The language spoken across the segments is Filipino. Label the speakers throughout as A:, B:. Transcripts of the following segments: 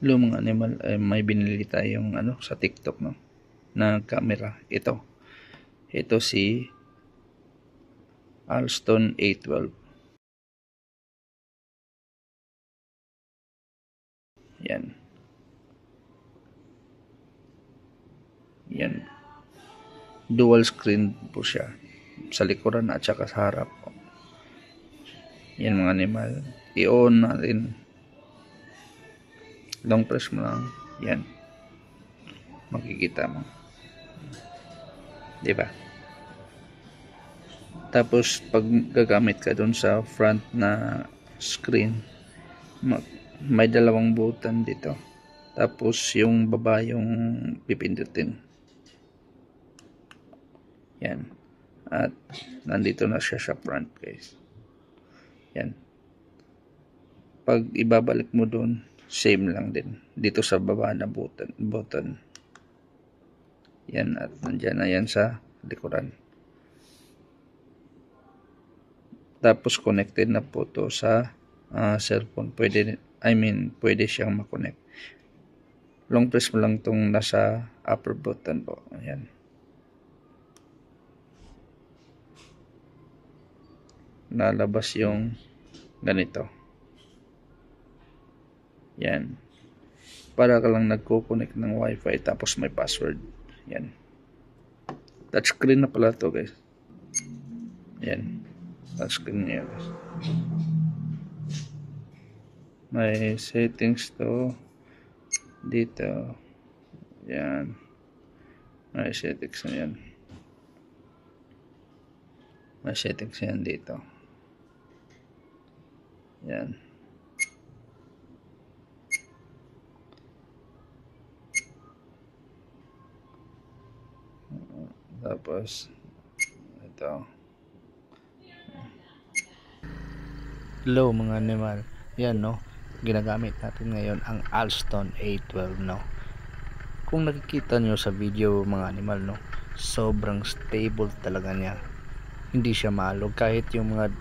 A: Hello mga animal, may binili tayong sa TikTok, no, na camera. Ito si Alston A12. Yan. Yan. Dual screen po siya. Sa likuran at saka sa harap. Yan mga animal. I-on natin. Long press mo lang. Yan. Makikita mo. Diba? Tapos pag gagamit ka dun sa front na screen, may dalawang button dito. Tapos yung baba yung pipindutin. Yan. At nandito na siya sa front, guys. Yan. Pag ibabalik mo dun, same lang din. Dito sa baba na button. Yan. At nandyan na yan sa likuran. Tapos connected na po to sa cellphone. Pwede siyang makonect. Long press mo lang tong nasa upper button po. Ayan. Lalabas yung ganito. Yan. Para ka lang nagko-connect ng wifi tapos may password. Yan. Touchscreen na pala to, guys. Yan. Touchscreen niya, guys. May settings to dito. Yan. May settings na yan. May settings yan dito. Yan. Tapos ito. Hello mga animal. Yan, no. Ginagamit natin ngayon ang Alston A12, no. Kung nakikita nyo sa video mga animal, no, sobrang stable talaga niya. Hindi siya maalog kahit yung mga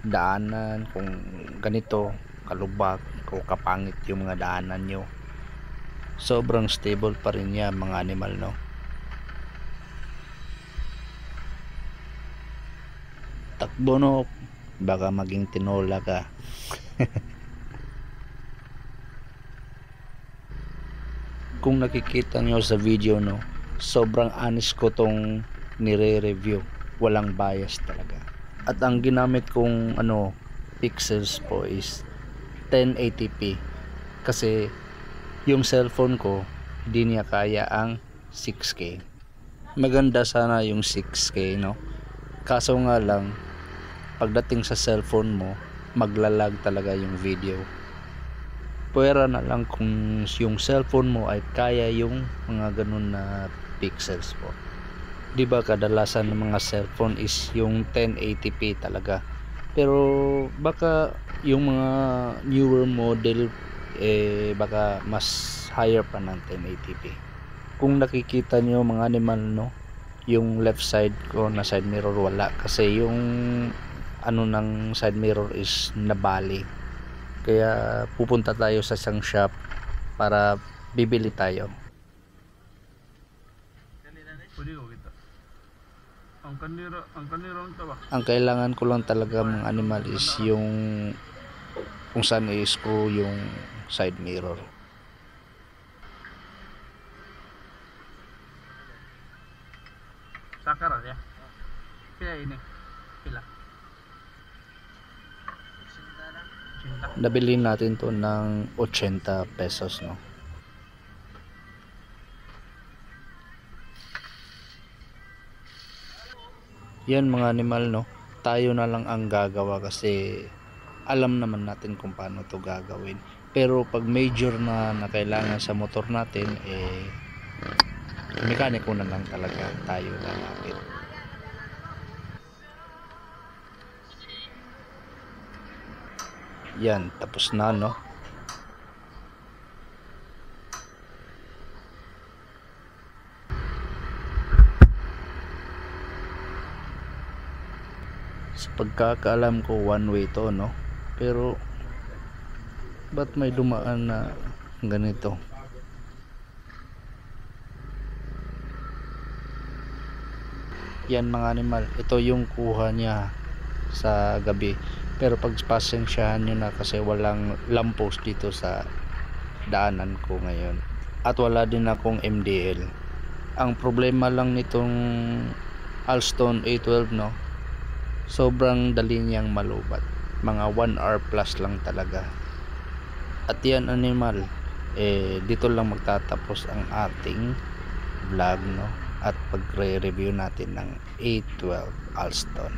A: daanan, kung ganito kalubak o kapangit yung mga daanan nyo, sobrang stable pa rin niya mga animal, no. Takbo, no, baka maging tinola ka. Kung nakikita nyo sa video, no, sobrang honest ko tong nire-review, walang bias talaga. At ang ginamit kong pixels po is 1080p kasi yung cellphone ko hindi niya kaya ang 6K. Maganda sana yung 6K, no, kaso nga lang pagdating sa cellphone mo maglalag talaga yung video. Pwera na lang kung yung cellphone mo ay kaya yung mga ganun na pixels po. Diba kadalasan ng mga cellphone is yung 1080p talaga, pero baka yung mga newer model baka mas higher pa ng 1080p. Kung nakikita nyo mga animal, no, yung left side ko na side mirror wala kasi yung ng side mirror is nabali, kaya pupunta tayo sa isang shop para bibili tayo. Ang kailangan ko lang talaga mga animal is yung kung saan i-screw yung side mirror.
B: Sakara ya. Pila ini? Pila.
A: Nabili natin to ng 80 pesos, no. Yan mga animal, no, tayo na lang ang gagawa kasi alam naman natin kung paano to gagawin. Pero pag major na kailangan sa motor natin, mekaniko na lang talaga tayo lalapit. Yan, tapos na, no. Sa pagkakaalam ko one way to, no, pero ba't may dumaan na ganito. Yan mga animal, ito yung kuha niya sa gabi, pero pagpasensyahan nyo na kasi walang lamppost dito sa daanan ko ngayon at wala din akong MDL. Ang problema lang nitong Alston A12, no, sobrang dali niyang malubat, mga 1 hour plus lang talaga. At yan animal, dito lang magtatapos ang ating vlog, no, at pagre-review natin ng A12 Alston.